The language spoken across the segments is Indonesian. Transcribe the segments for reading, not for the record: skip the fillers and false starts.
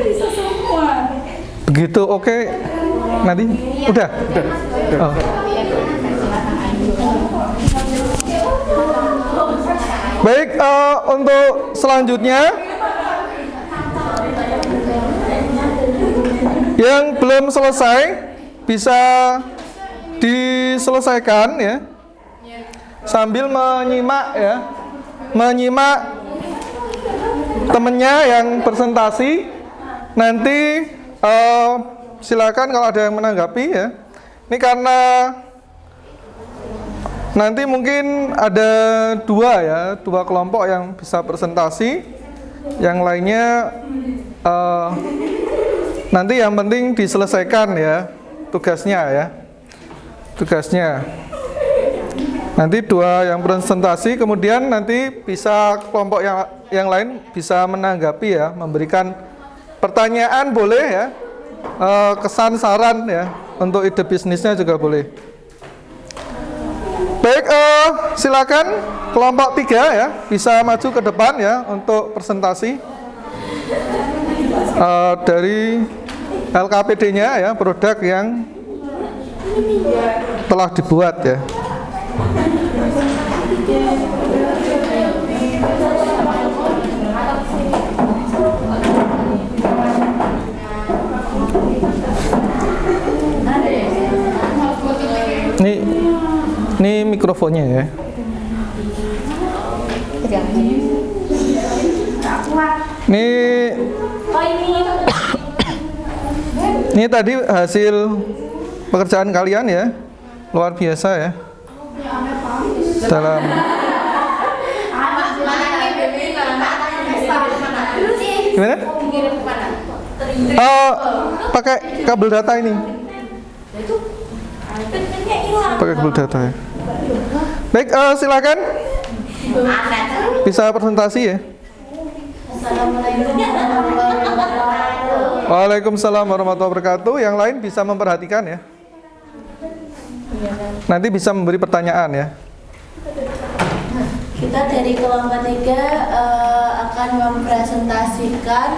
Bisa semua. Begitu, oke. Nanti udah. Oh. Baik, untuk selanjutnya yang belum selesai bisa diselesaikan ya, sambil menyimak ya, temennya yang presentasi. Nanti silakan kalau ada yang menanggapi ya. Ini karena nanti mungkin ada dua kelompok yang bisa presentasi, yang lainnya nanti yang penting diselesaikan ya tugasnya. Nanti dua yang presentasi, kemudian nanti bisa kelompok yang lain bisa menanggapi ya, memberikan pertanyaan boleh ya, kesan saran ya, untuk ide bisnisnya juga boleh. Baik, silakan kelompok 3 ya, bisa maju ke depan ya untuk presentasi dari LKPD-nya ya, produk yang telah dibuat ya. Ini mikrofonnya ya. Ini tadi hasil pekerjaan kalian ya, luar biasa ya. Dalam gimana? Pakai kabel data ini. Pakai kabel data ya. Baik, silakan. Bisa presentasi ya. Waalaikumsalam warahmatullahi wabarakatuh. Yang lain bisa memperhatikan ya. Nanti bisa memberi pertanyaan ya. Kita dari kelompok 3 akan mempresentasikan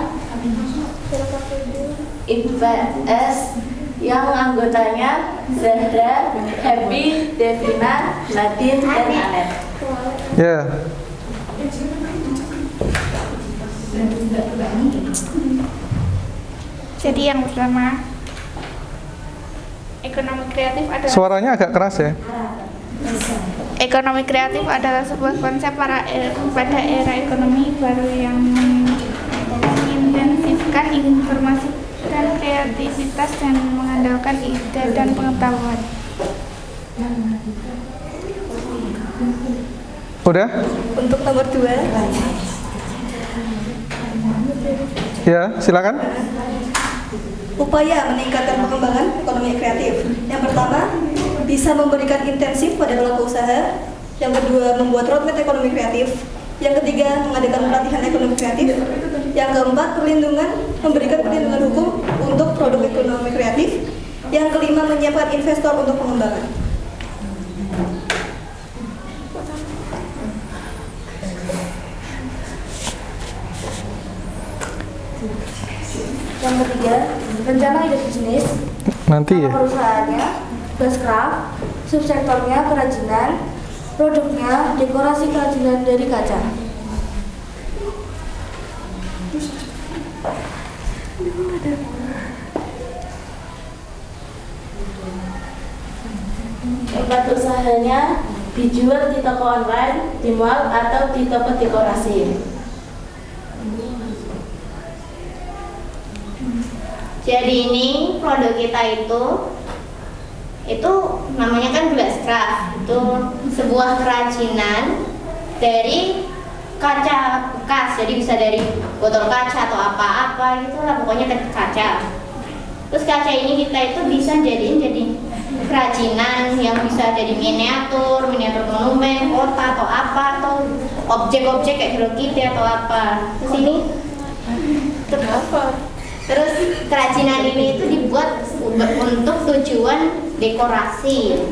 IPS yang anggotanya Zahra, Happy, Devina, Nadine, dan Anet. Ya. Jadi yang pertama, ekonomi kreatif adalah Suaranya agak keras ya. Ekonomi kreatif adalah sebuah konsep pada era ekonomi baru yang mengintensifkan informasi dan kreativitas dan mengandalkan ide dan pengetahuan. Udah? Untuk nomor 2, Ya, silakan. upaya meningkatkan pengembangan ekonomi kreatif. Yang pertama, bisa memberikan intensif pada pelaku usaha. Yang kedua, membuat roadmap ekonomi kreatif. Yang ketiga, mengadakan pelatihan ekonomi kreatif. Yang keempat, memberikan perlindungan hukum untuk produk ekonomi kreatif. Yang kelima, menyiapkan investor untuk pengembangan. Yang ketiga, rencana ide bisnis. Nanti ya. Perusahaannya, Bascraft, subsektornya kerajinan, produknya dekorasi kerajinan dari kaca. Tempat usahanya dijual di toko online, di mall, atau di toko dekorasi. Jadi ini produk kita itu namanya kan Glasscraft. Itu sebuah kerajinan dari kaca bekas. Jadi bisa dari botol kaca atau apa-apa gitu lah, pokoknya kaca. Terus kaca ini kita itu bisa jadi kerajinan yang bisa jadi miniatur monumen, kota atau apa, atau objek-objek kayak Hello Kitty atau apa. Terus ini Terus kerajinan ini itu dibuat untuk tujuan dekorasi,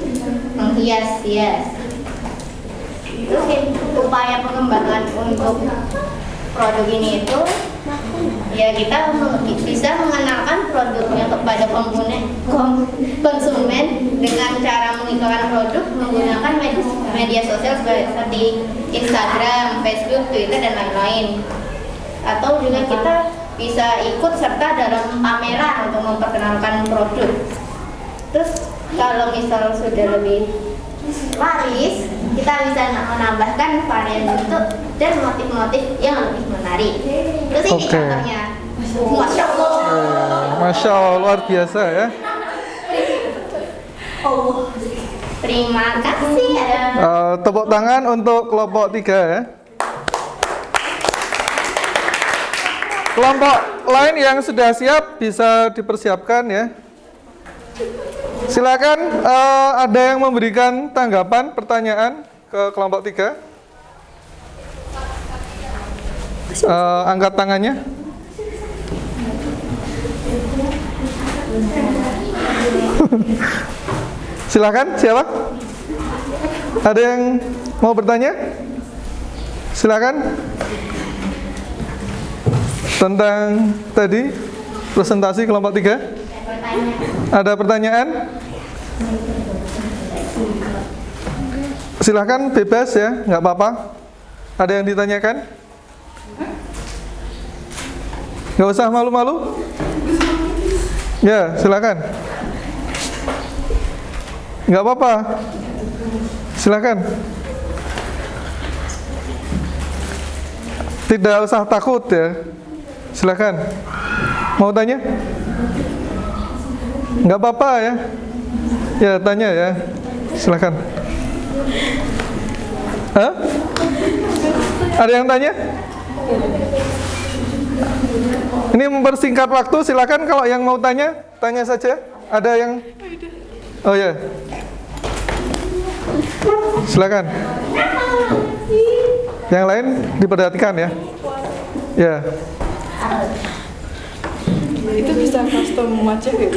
menghias-hias. Terus upaya pengembangan untuk produk ini itu Ya kita bisa mengenalkan produknya kepada konsumen dengan cara mengiklankan produk menggunakan media sosial seperti Instagram, Facebook, Twitter, dan lain-lain. Atau juga kita bisa ikut serta dalam pameran untuk memperkenalkan produk. Terus kalau misal sudah lebih laris, kita bisa menambahkan varian bentuk dan motif-motif yang lebih menarik. Terus ini Oke. contohnya. Masya Allah. Masya Allah, luar biasa ya. Terima kasih. Tepuk tangan untuk kelompok 3 ya. Kelompok lain yang sudah siap bisa dipersiapkan ya. Silakan, ada yang memberikan tanggapan, pertanyaan ke kelompok 3. Angkat tangannya. Silakan, siapa? Ada yang mau bertanya? Silakan. Tentang tadi presentasi kelompok 3. Ada pertanyaan? Silakan, bebas ya, nggak apa-apa. Ada yang ditanyakan? Nggak usah malu-malu. Ya, silakan. Nggak apa-apa. Silakan. Tidak usah takut ya. Silakan. Mau tanya? Nggak apa-apa ya. Ya, tanya ya. Silakan. Hah? Ada yang tanya? Ini mempersingkat waktu, silakan kalau yang mau tanya, tanya saja. Ada yang? Oh ya. Silakan. Yang lain diperhatikan ya. Ya. Itu bisa custom wajah ya?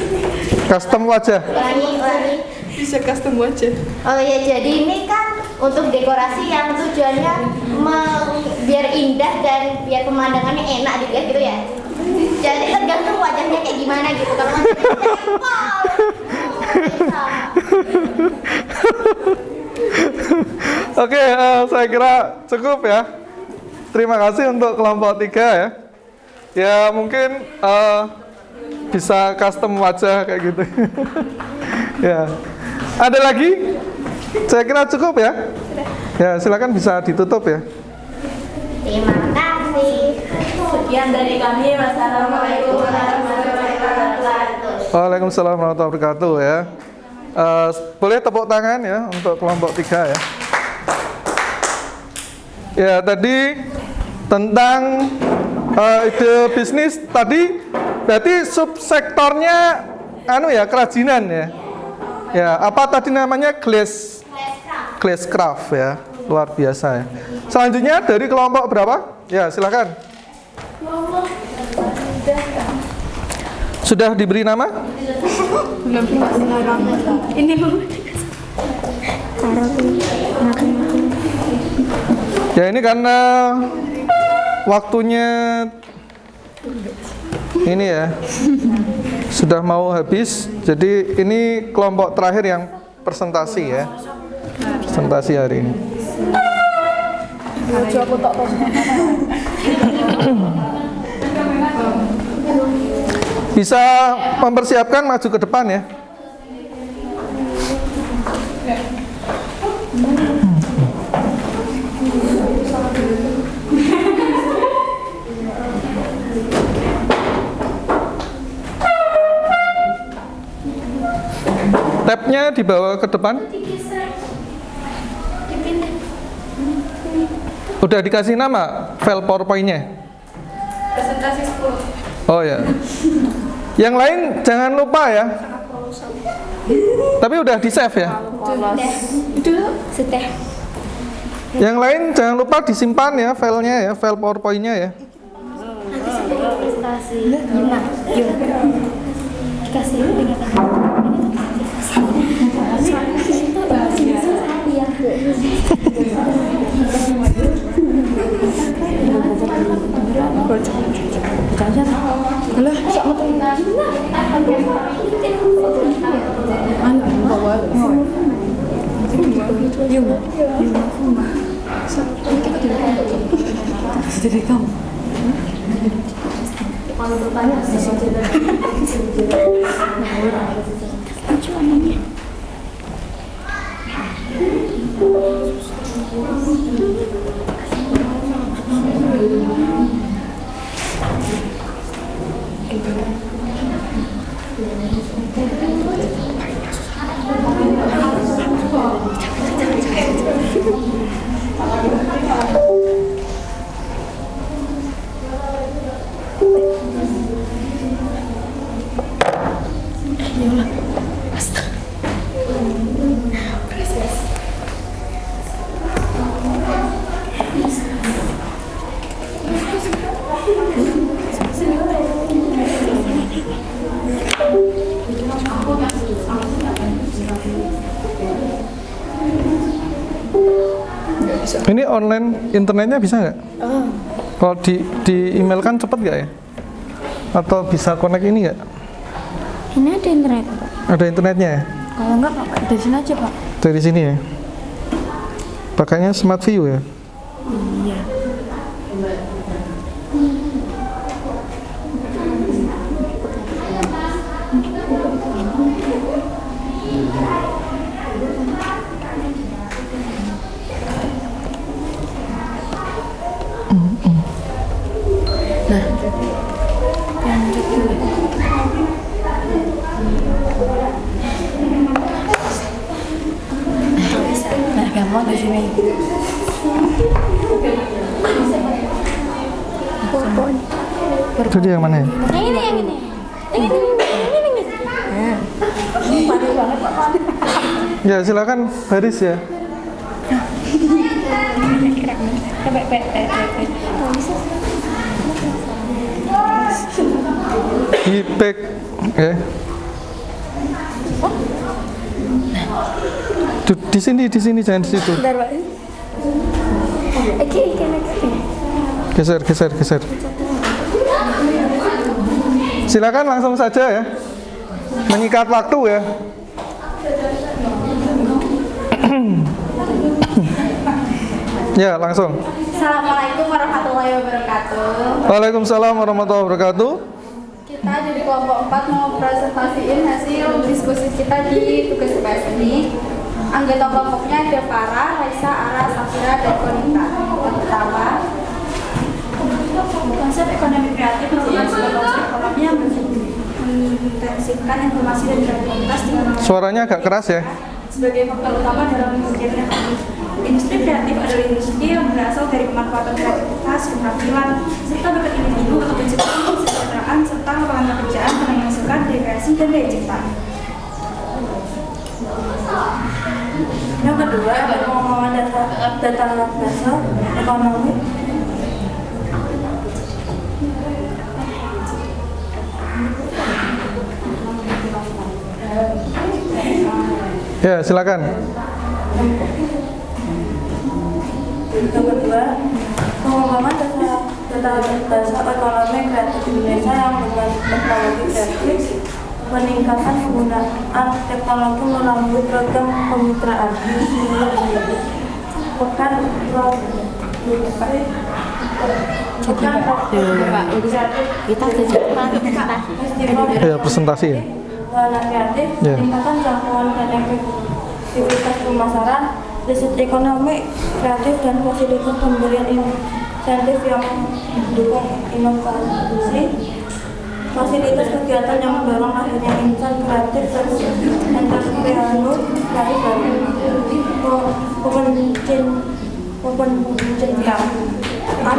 Custom wajah. Ulangi. Bisa custom wajah. Oh ya, jadi ini kan untuk dekorasi yang tujuannya biar indah dan biar pemandangannya enak dilihat gitu ya. Jadi tergantung wajahnya kayak gimana gitu. Kalau Oke, saya kira cukup ya. Terima kasih untuk kelompok 3 ya. Ya mungkin bisa custom wajah kayak gitu. Ya. Ada lagi? Saya kira cukup ya. Ya, silakan bisa ditutup ya. terima kasih. Sekian dari kami. Wassalamualaikum warahmatullahi wabarakatuh. Waalaikumsalam warahmatullahi wabarakatuh ya. Boleh tepuk tangan ya untuk kelompok 3 ya. Ya, tadi tentang ide bisnis tadi berarti subsektornya kerajinan ya. Ya, apa tadi namanya? Glasscraft ya. Luar biasa ya. Selanjutnya dari kelompok berapa? Ya, silakan. Sudah diberi nama? Ini Ya, ini karena waktunya ini ya sudah mau habis, jadi ini kelompok terakhir yang presentasi ya, presentasi hari ini. Bisa mempersiapkan maju ke depan ya. Tabnya dibawa ke depan. Udah dikasih nama file PowerPoint-nya? Presentasi 10. Oh ya. Yang lain jangan lupa ya. Tapi udah di-save ya? sudah. Yang lain jangan lupa disimpan ya filenya ya, file PowerPoint-nya ya. Prestasi 5. Yuk. Dikasih dengan Ini online internetnya bisa nggak? Kalau di email kan cepet nggak ya? Atau bisa connect ini nggak? Ini ada internet. Ada internetnya ya? Kalau enggak, Pak, dari sini aja, Pak. Dari sini ya? Pakainya Smart View ya? Iya. Gampang di sini. Jadi yang mana ya? Yang ini, yang ini. Ya silakan baris ya. Di back ya. Di sini jangan di situ. Geser. Silakan langsung saja ya. Menyikat waktu ya. Ya, langsung. Assalamualaikum warahmatullahi wabarakatuh. Waalaikumsalam warahmatullahi wabarakatuh. Kita dari kelompok 4 mau presentasiin hasil diskusi kita di tugas UPS ini. Anggota kelompoknya ada Farah, Raisa, Ara, Safira, dan Konita. Yang pertama, konsep ekonomi kreatif merupakan sebuah konsep ekonomi yang mengintensifkan informasi dan kreativitas dengan Suaranya agak keras ya. sebagai faktor utama dalam mewujudkan ekonomi. Industri kreatif adalah industri yang berasal dari pemanfaatan kreativitas, keterampilan, serta bakat individu untuk menciptakan kesejahteraan serta lapangan pekerjaan dengan menghasilkan kreasi dan daya cipta. Yang kedua, pengembangan data dasar ekonomi. Ya, silakan. Yang kedua, pengembangan data dasar ekonomi kreatif Indonesia yang dengan teknologi kreatif, peningkatan penggunaan teknologi melalui program kemitraan. Pekan Ya, presentasi ya. Warna kreatif, peningkatan jangkauan dan efektivitas pemasaran, riset ekonomi kreatif dan fasilitas pemberian insentif yang mendukung inovasi, fasilitas kegiatan yang mendorong lahirnya insan kreatif dan entrepreneur kreatif dan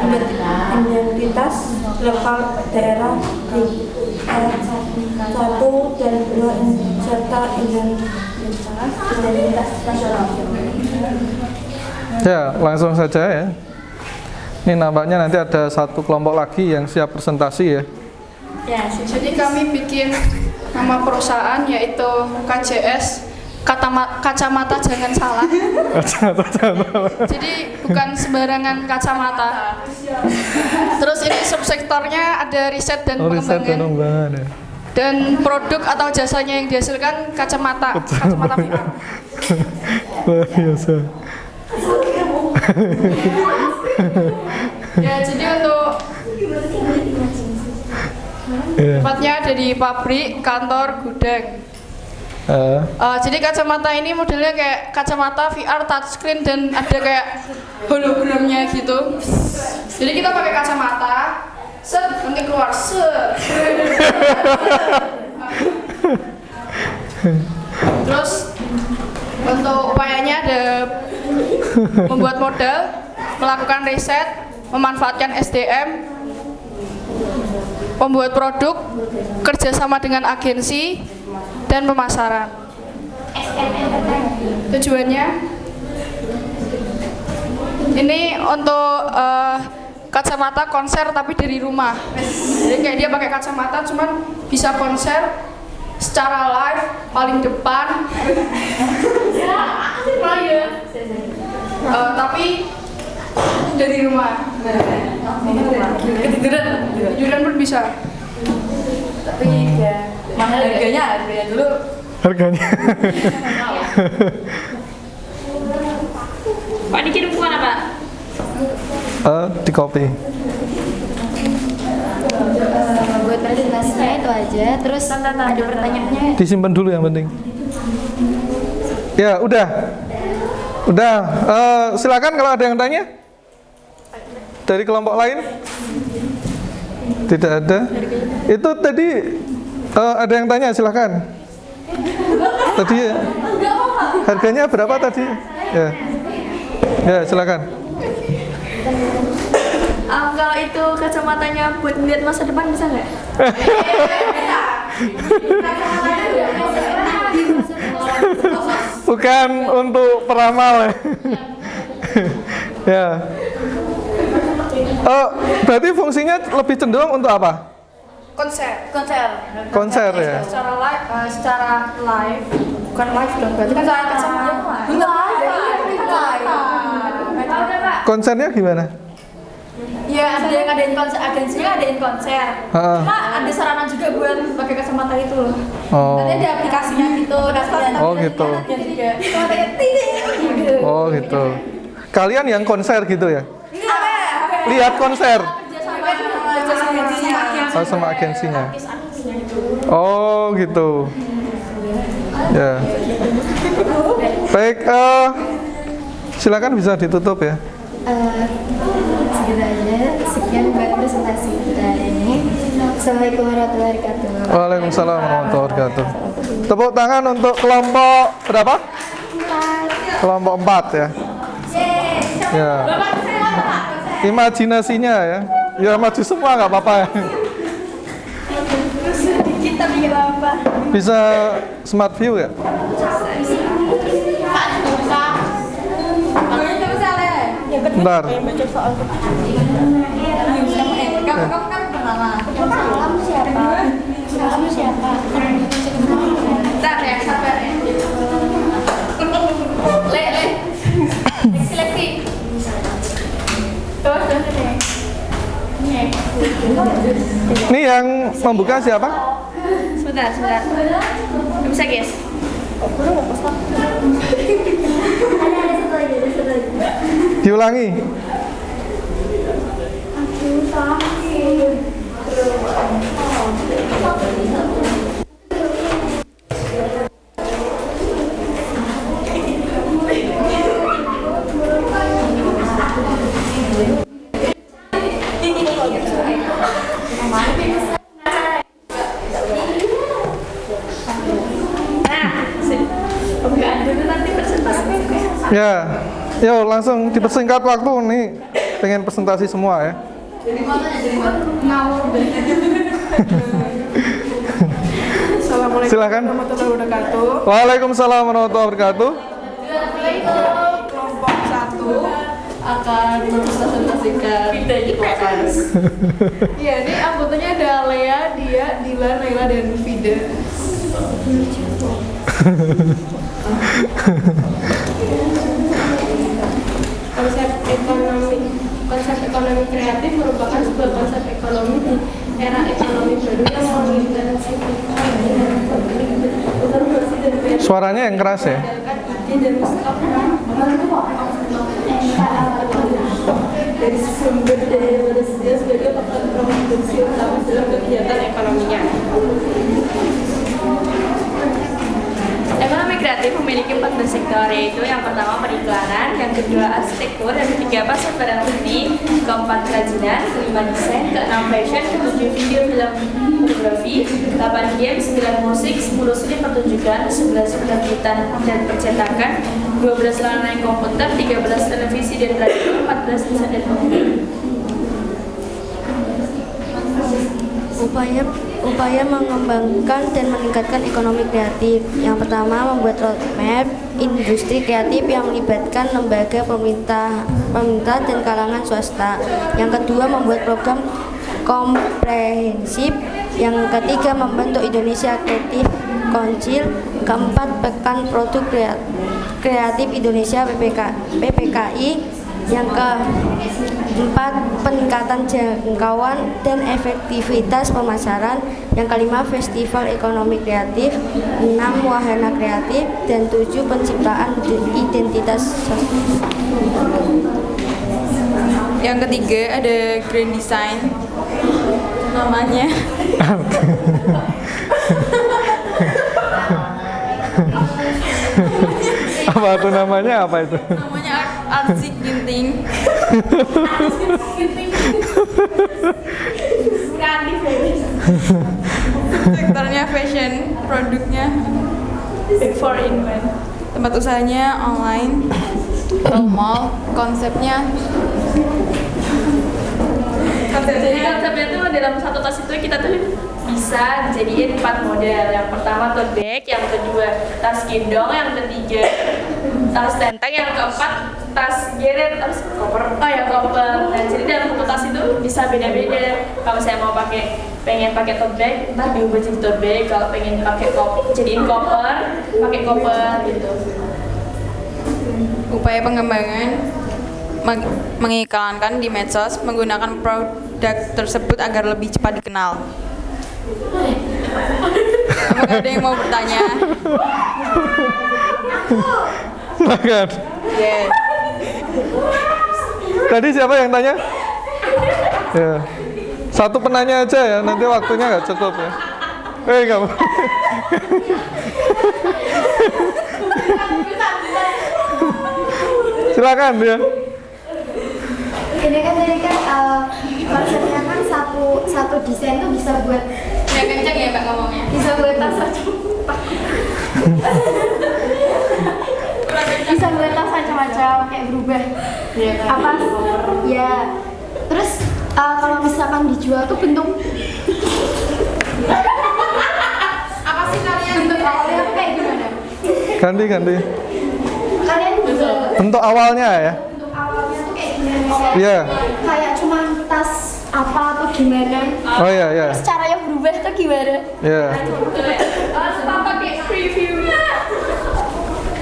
penciptaan identitas lokal daerah di 1 dan 2 serta identitas nasional. Ya, langsung saja ya. Ini nampaknya nanti ada satu kelompok lagi yang siap presentasi ya. Ya, jadi kami bikin nama perusahaan yaitu KJS kacamata jangan salah. Kacamata. Jadi bukan sembarangan kacamata. Terus ini subsektornya ada riset dan Riset dan pengembangan. pengembangan ya. Dan produk atau jasanya yang dihasilkan kacamata VR. Luar biasa. Ya, jadi untuk Ya. tempatnya ada di pabrik, kantor, gudang. Jadi kacamata ini modelnya kayak kacamata VR touchscreen dan ada kayak hologramnya gitu. Jadi kita pakai kacamata, set nanti keluar set. Terus untuk upayanya ada membuat model, melakukan riset, memanfaatkan SDM, membuat produk, kerjasama dengan agensi, dan pemasaran. Tujuannya ini untuk kacamata konser tapi dari rumah. Jadi kayak dia pakai kacamata cuman bisa konser secara live paling depan. Tapi dari rumah. Ketiduran pun bisa. Tapi ya mahal harganya dulu. Harganya. Pak dikirim kemana Pak? Di kopi. Buat presentasinya itu aja. Terus ada pertanyaannya. Disimpan dulu yang penting. Ya, udah. Udah. Silakan kalau ada yang tanya. Dari kelompok lain? Tidak ada. Itu tadi ada yang tanya, silakan. Tadi harganya berapa tadi? Ya. Ya, silakan. Kalau itu kacamatanya buat melihat masa depan bisa nggak? Bukan untuk peramal. Ya. Berarti fungsinya lebih cenderung untuk apa? Konser. Konser ya. Secara live, bukan live dong. Berarti kan kacamata Konsernya gimana? Ya ada yang ngadain konser, agensinya ngadain konser. Cuma ada sarana juga buat pakai kacamata itu loh. Oh. Nanti ada aplikasinya gitu. Oh gitu. Oh gitu. Kalian yang konser gitu ya? Lihat konser. Oh, sama agensinya. Oh gitu. Ya. Baik. Silakan bisa ditutup ya. Segitu aja. Sekian buat presentasi kita hari ini. Assalamualaikum warahmatullahi wabarakatuh. Waalaikumsalam warahmatullahi wabarakatuh. Tepuk tangan untuk kelompok berapa? 4. Kelompok 4 ya. Ya. Imajinasinya ya. Ya maju semua nggak apa-apa ya. Kita bikin apa? Bisa smart view ya? Bentar. Kamu kan pertama. Salam siapa? Bentar ya, sabar ya. Le. Seleksi. Terus nih. Ini yang membuka siapa? Sebentar. Nggak bisa guys. Ada satu lagi. Diulangi. Pembukaan dulu nanti presentasi. Ya. Yo langsung dipersingkat waktu nih. Pengen presentasi semua ya. Assalamualaikum Silakan. warahmatullahi wabarakatuh. Waalaikumsalam warahmatullahi wabarakatuh. Kelompok 1 akan mempresentasikan podcast. Iya, ini anggotanya ada Lea, Dia, Dilan, Naila, dan Vida. Konsep ekonomi kreatif merupakan sebuah konsep ekonomi di era ekonomi baru yang mengintensifikasi inovasi dan kreativitas. Suaranya yang keras ya. Ide dan stok dari sumber daya manusia sebagai faktor produksi utama dalam kegiatan ekonominya. Ekonomi kreatif memiliki 14 sektor, yaitu yang pertama periklanan, yang kedua arsitektur, yang ketiga pasar barang seni, keempat kerajinan, kelima desain, keenam fashion, ketujuh video film fotografi, 8 game, 9 musik, 10 seni pertunjukan, 11 penerbitan dan percetakan, 12 layanan komputer, 13 televisi dan radio, 14 desain dan pembuatan. Upaya mengembangkan dan meningkatkan ekonomi kreatif. Yang pertama, membuat roadmap industri kreatif yang melibatkan lembaga pemerintah dan kalangan swasta. Yang kedua, membuat program komprehensif. Yang ketiga, membentuk Indonesia Creative Council. Keempat, Pekan Produk Kreatif Indonesia PPKI. Yang keempat, peningkatan jangkauan dan efektivitas pemasaran. Yang kelima, festival ekonomi kreatif. 6, wahana kreatif. Dan 7, penciptaan identitas sosial. Yang ketiga ada grand design namanya. Apa tuh namanya, apa itu? Namanya Arsik Ginting. Sektornya fashion, produknya Big Four in one. tempat usahanya online, mall, konsepnya Jadi konsepnya tuh dalam satu tas itu kita tuh bisa jadiin 4 model. Yang pertama tote bag, yang kedua tas gendong, yang ketiga tas tenteng, yang keempat tas geret, terus koper. Oh ya koper. Nah jadi dalam satu tas itu bisa beda-beda. Kalau saya mau pengen pakai tote bag, entah diubah jadi tote bag. Kalau pengen pakai jadiin koper, pakai koper gitu. upaya pengembangan mengiklankan di medsos menggunakan produk tersebut agar lebih cepat dikenal. Apakah ada yang mau bertanya? Silakan. Yeah. Tadi siapa yang tanya? Ya. Satu penanya aja ya, nanti waktunya nggak cukup ya. Nggak mau. Silakan ya. Ini kan jadi kan konsepnya kan satu desain tuh bisa buat Ya kenceng ya Mbak ngomongnya. bisa buat tas bisa buat tas macam-macam kayak berubah apa ya terus kalau misalkan dijual tuh bentuk Apa sih kalian? bentuk awalnya tuh kayak gimana Ganti. kalian juga Bentuk awalnya ya. bentuk awalnya tuh kayak gimana Iya. kayak cuma tas apa atau gimana Oh iya. terus caranya berubah tuh gimana Iya. Pakai preview.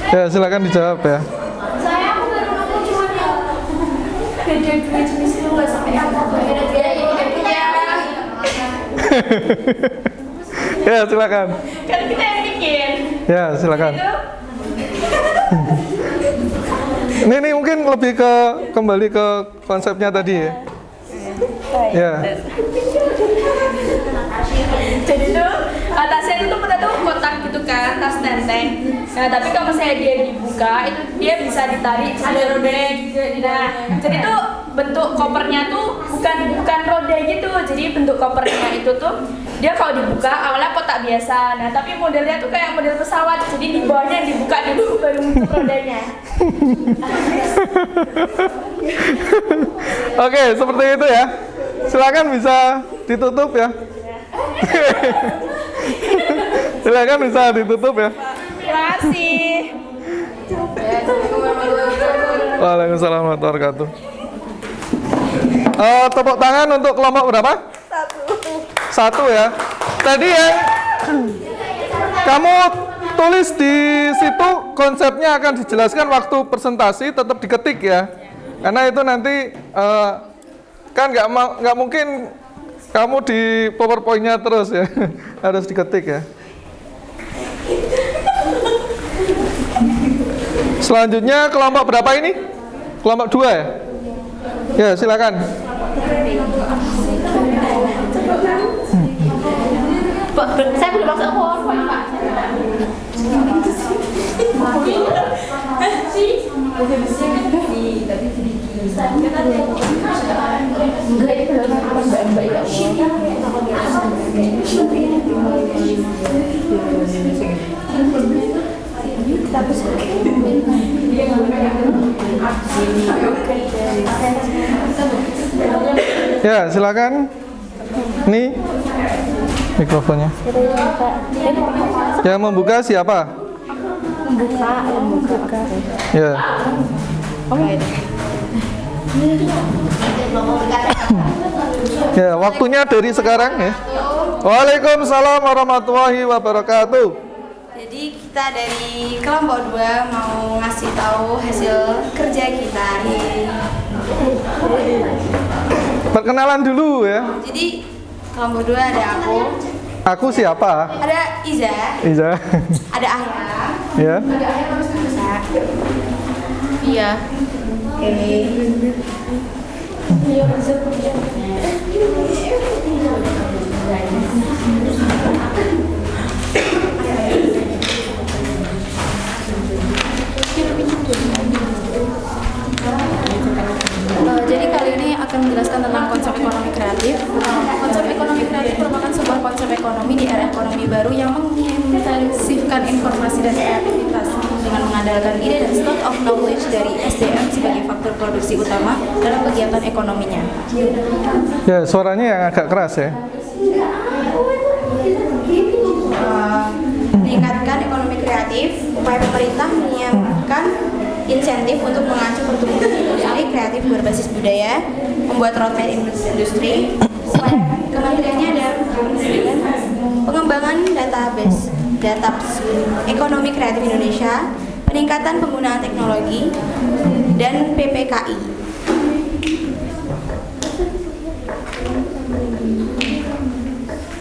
Ya, silakan dijawab ya. saya aku baru nemu cuma yang beda dua jenis itu nggak sampai yang beda-beda Ya, silakan. Kan kita yang bikin. Ya, silakan. Ini mungkin lebih kembali ke konsepnya tadi ya. Ya. Jadi tuh tasnya itu tuh kita tuh kotak gitu kan, tas tenteng. Nah tapi kalau misalnya dia dibuka itu dia bisa ditarik ada roda juga. Nah jadi tuh bentuk kopernya tuh bukan roda gitu. Jadi bentuk kopernya itu tuh dia kalau dibuka awalnya kotak biasa. Nah tapi modelnya tuh kayak model pesawat. Jadi di bawahnya dibuka dulu baru muncul rodanya. Oke, seperti itu ya. Silakan bisa ditutup ya. Silakan bisa ditutup ya. Terima kasih. Waalaikumsalam warahmatullahi wabarakatuh. Tepuk tangan untuk kelompok berapa? Satu ya. Tadi yang kamu tulis di situ konsepnya akan dijelaskan waktu presentasi, tetap diketik ya. Karena itu nanti kan nggak mungkin kamu di PowerPoint-nya terus ya. Harus diketik ya. Selanjutnya kelompok berapa ini? Kelompok 2 ya? Ya, silakan. Saya belum masuk PowerPoint, Pak. Ya, silakan. Nih mikrofonnya. Yang membuka siapa? Membuka. Ya. Ya, waktunya dari sekarang ya. Waalaikumsalam warahmatullahi wabarakatuh. Jadi kita dari kelompok 2 mau ngasih tahu hasil kerja kita. Perkenalan dulu ya. Jadi kelompok 2 ada aku, Aku siapa? ada Iza, Iza. ada Ahya, Ya. Iya. Jadi kali ini akan menjelaskan tentang konsep ekonomi kreatif. Konsep ekonomi kreatif merupakan sebuah konsep ekonomi di era ekonomi baru yang mengintensifkan informasi dan kreativitas dengan mengandalkan ide dan stock of knowledge dari SDM sebagai faktor produksi utama dalam kegiatan ekonominya. Ya, suaranya yang agak keras ya. Meningkatkan ekonomi kreatif, upaya pemerintah menyiapkan insentif untuk mengacu pertumbuhan industri kreatif berbasis budaya, membuat roadmap industri. Kementeriannya ada pengembangan database ekonomi kreatif Indonesia, peningkatan penggunaan teknologi, dan PPKI.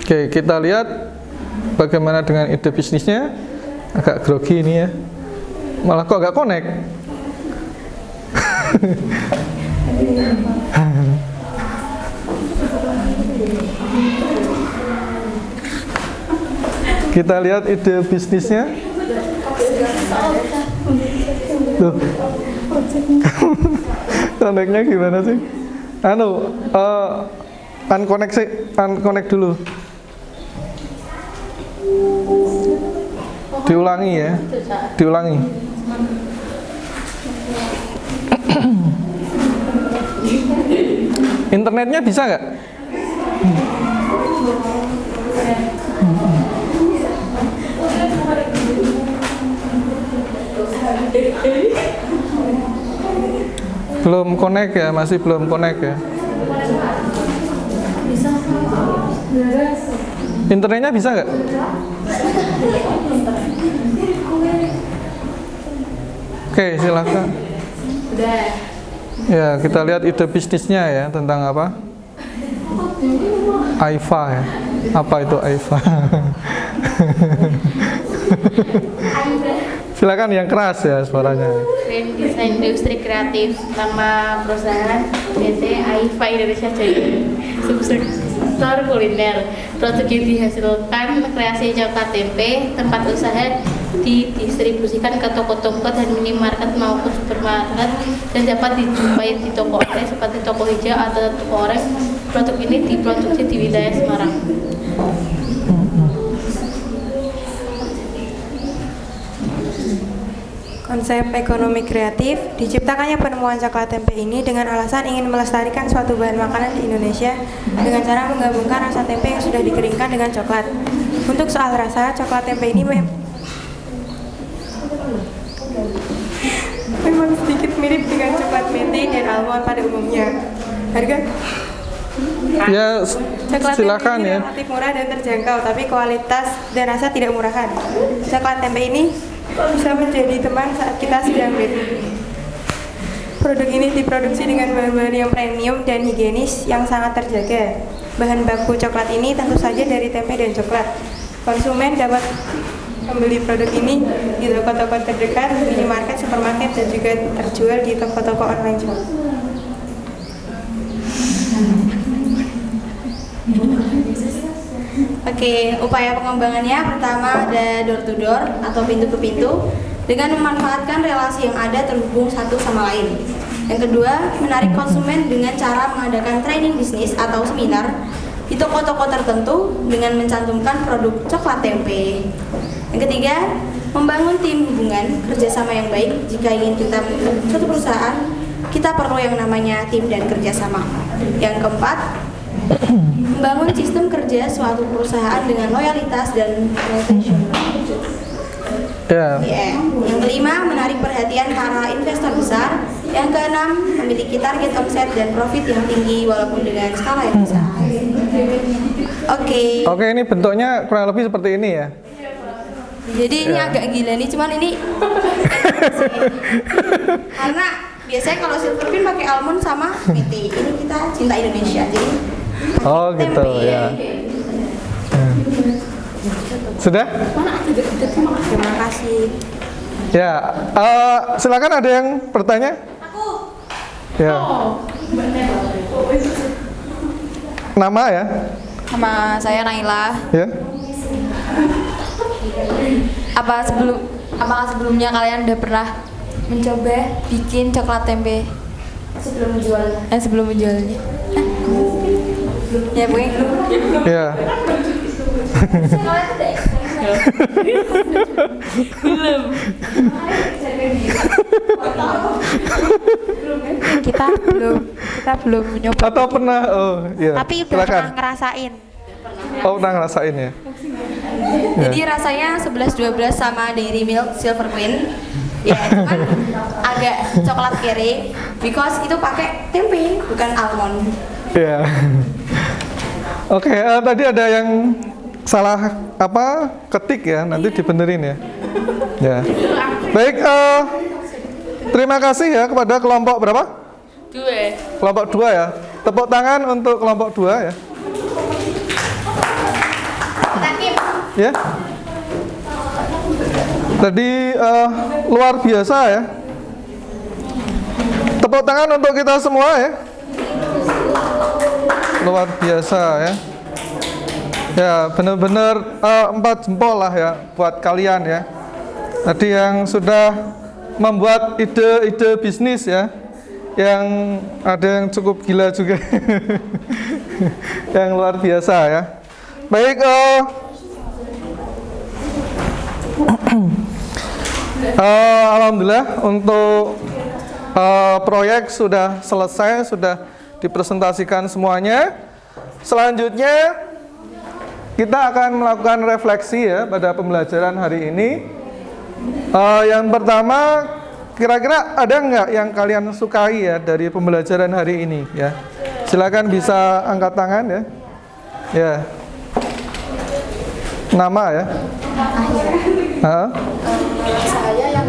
Oke, kita lihat bagaimana dengan ide bisnisnya. Agak grogi ini ya. Malah kok gak connect. Kita lihat ide bisnisnya. Tuh. Connect-nya gimana sih? Unconnect dulu. Diulangi ya. Diulangi. Internetnya bisa nggak? Belum connect ya, masih belum connect ya. Internetnya bisa nggak? Oke, silakan. Ya, kita lihat ide bisnisnya ya, tentang apa? AIFA ya. Apa itu AIFA? Silakan yang keras ya suaranya. Grand Design Industri Kreatif, nama perusahaan PT AIFA Indonesia Jaya. Subsektor kuliner. Produk yang dihasilkan kreasi coklat tempe, tempat usaha didistribusikan ke toko-toko dan minimarket maupun supermarket dan dapat dijumpai di toko online seperti toko hijau atau toko oranye. Produk ini diproduksi di wilayah Semarang. Konsep ekonomi kreatif diciptakannya penemuan coklat tempe ini dengan alasan ingin melestarikan suatu bahan makanan di Indonesia dengan cara menggabungkan rasa tempe yang sudah dikeringkan dengan coklat. Untuk soal rasa, coklat tempe ini memang sedikit mirip dengan coklat mete dan almond pada umumnya. Harga Ya, Coklat silakan tempe ini ya. relatif murah dan terjangkau, tapi kualitas dan rasa tidak murahan. Coklat tempe ini bisa menjadi teman saat kita sedang bad mood. Produk ini diproduksi dengan bahan-bahan yang premium dan higienis yang sangat terjaga. Bahan baku coklat ini tentu saja dari tempe dan coklat. Konsumen dapat membeli produk ini di toko-toko terdekat, minimarket, supermarket, dan juga terjual di toko-toko online shop. Oke, upaya pengembangannya pertama ada door to door atau pintu ke pintu dengan memanfaatkan relasi yang ada terhubung satu sama lain. Yang kedua, menarik konsumen dengan cara mengadakan training bisnis atau seminar di toko-toko tertentu dengan mencantumkan produk coklat tempe. Yang ketiga, membangun tim hubungan kerjasama yang baik. Jika ingin kita membentuk suatu perusahaan, kita perlu yang namanya tim dan kerjasama. Yang keempat, membangun sistem kerja suatu perusahaan dengan loyalitas dan profesional. Yang kelima, menarik perhatian para investor besar. Yang keenam, memiliki target omset dan profit yang tinggi walaupun dengan skala yang besar. Oke, ini bentuknya kurang lebih seperti ini ya. Jadi ini agak gila nih, cuman ini karena biasanya kalau Silverpin pakai almond sama PT. Ini kita cinta Indonesia, jadi oh gitu ya. Sudah? Terima kasih. Ya, silakan ada yang bertanya? Aku. Ya. Nama ya? Nama saya Naila. Ya. Apakah sebelumnya kalian udah pernah mencoba bikin coklat tempe sebelum menjualnya? Ya, Bu. Ya. Belum. Kita belum nyoba. Atau pernah? Oh, iya. Tapi udah silakan. pernah ngerasain. Oh, pernah ngerasain ya? Jadi rasanya 11-12 sama Dairy Milk Silver Queen. Ya, cuman agak coklat kere because itu pakai tempe bukan almond. Ya. Oke, tadi ada yang salah ketik ya, nanti dibenerin ya. Ya. Baik, terima kasih ya kepada kelompok berapa? 2. Kelompok 2 ya. Tepuk tangan untuk kelompok 2 ya. Ya. Tadi luar biasa ya. Tepuk tangan untuk kita semua ya. Luar biasa ya. Ya, benar-benar 4 jempol lah ya buat kalian ya. Tadi yang sudah membuat ide-ide bisnis ya. Yang ada yang cukup gila juga. Yang luar biasa ya. Baik, alhamdulillah untuk proyek sudah selesai, sudah dipresentasikan semuanya. Selanjutnya kita akan melakukan refleksi ya pada pembelajaran hari ini. Yang pertama, kira-kira ada nggak yang kalian sukai ya dari pembelajaran hari ini ya? Silakan bisa angkat tangan ya. Ya. Nama ya. Saya yang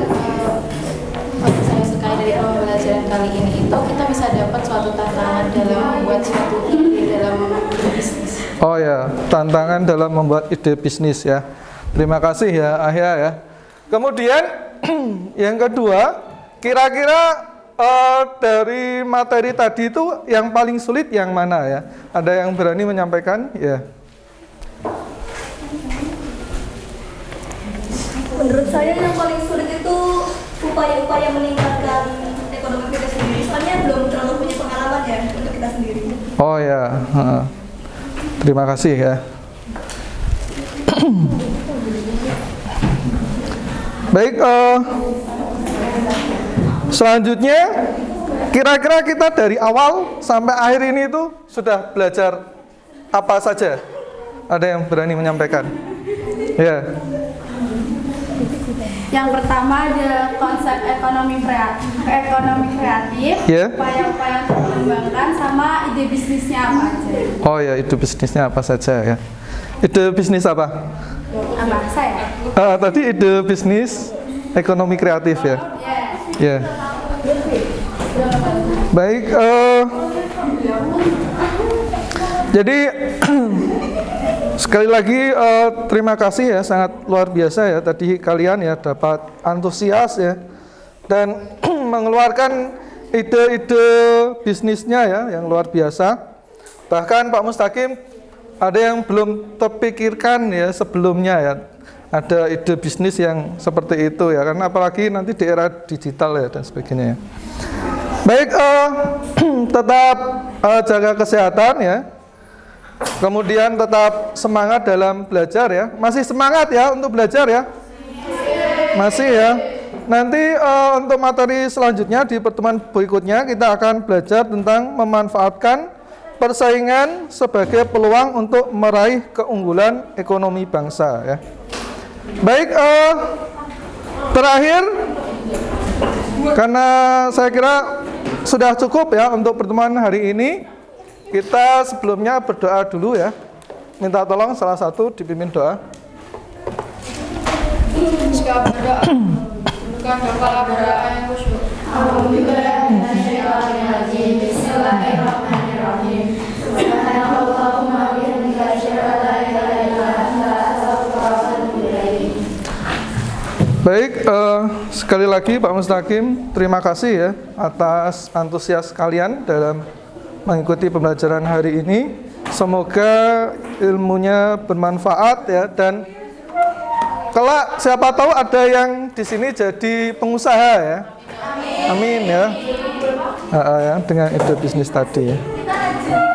saya sukai dari pembelajaran kali ini itu kita bisa dapat suatu tantangan dalam membuat suatu ide dalam bisnis. Oh ya, tantangan dalam membuat ide bisnis ya. Terima kasih ya Ahya ya. Kemudian yang kedua, kira-kira dari materi tadi itu yang paling sulit yang mana ya? Ada yang berani menyampaikan? Ya. Menurut saya yang paling sulit itu upaya-upaya meningkatkan ekonomi kita sendiri. Soalnya belum terlalu punya pengalaman ya untuk kita sendiri. Oh ya, terima kasih ya. Baik, selanjutnya kira-kira kita dari awal sampai akhir ini itu sudah belajar apa saja? Ada yang berani menyampaikan? Ya. Yang pertama ada konsep ekonomi kreatif, Ya. upaya-upaya untuk mengembangkan, sama ide bisnisnya apa aja. Oh ya, ide bisnisnya apa saja ya? Ide bisnis apa? Apa saya? Tadi ide bisnis ekonomi kreatif ya. Ya. Baik. Jadi sekali lagi terima kasih ya, sangat luar biasa ya tadi kalian ya dapat antusias ya dan mengeluarkan ide-ide bisnisnya ya yang luar biasa. Bahkan Pak Mustaqim ada yang belum terpikirkan ya sebelumnya ya, ada ide bisnis yang seperti itu ya, karena apalagi nanti di era digital ya dan sebagainya ya. Baik, tetap jaga kesehatan ya. Kemudian tetap semangat dalam belajar ya. Masih semangat ya untuk belajar ya? Masih ya. Nanti untuk materi selanjutnya di pertemuan berikutnya kita akan belajar tentang memanfaatkan persaingan sebagai peluang untuk meraih keunggulan ekonomi bangsa ya. Baik, terakhir karena saya kira sudah cukup ya untuk pertemuan hari ini. Kita sebelumnya berdoa dulu ya. Minta tolong salah satu dipimpin doa. Sekarang berdoa. Bukan kepala berdoa yang khusyuk. Bismillahirrahmanirrahim. Subhanallahumma wa bihamdika asyhadu an la ilaha illa anta astaghfiruka wa atubu ilaik. Baik, sekali lagi Pak Mustaqim, terima kasih ya atas antusias kalian dalam mengikuti pembelajaran hari ini. Semoga ilmunya bermanfaat ya, dan kelak siapa tahu ada yang di sini jadi pengusaha ya. Amin ya. Ya, dengan ide bisnis tadi ya.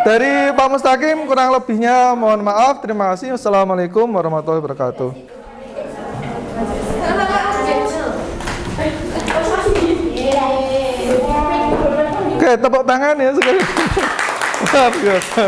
Dari Pak Mustaqim kurang lebihnya mohon maaf. Terima kasih. Wassalamualaikum warahmatullahi wabarakatuh. Oke, tepuk tangan ya sekali. Luar biasa.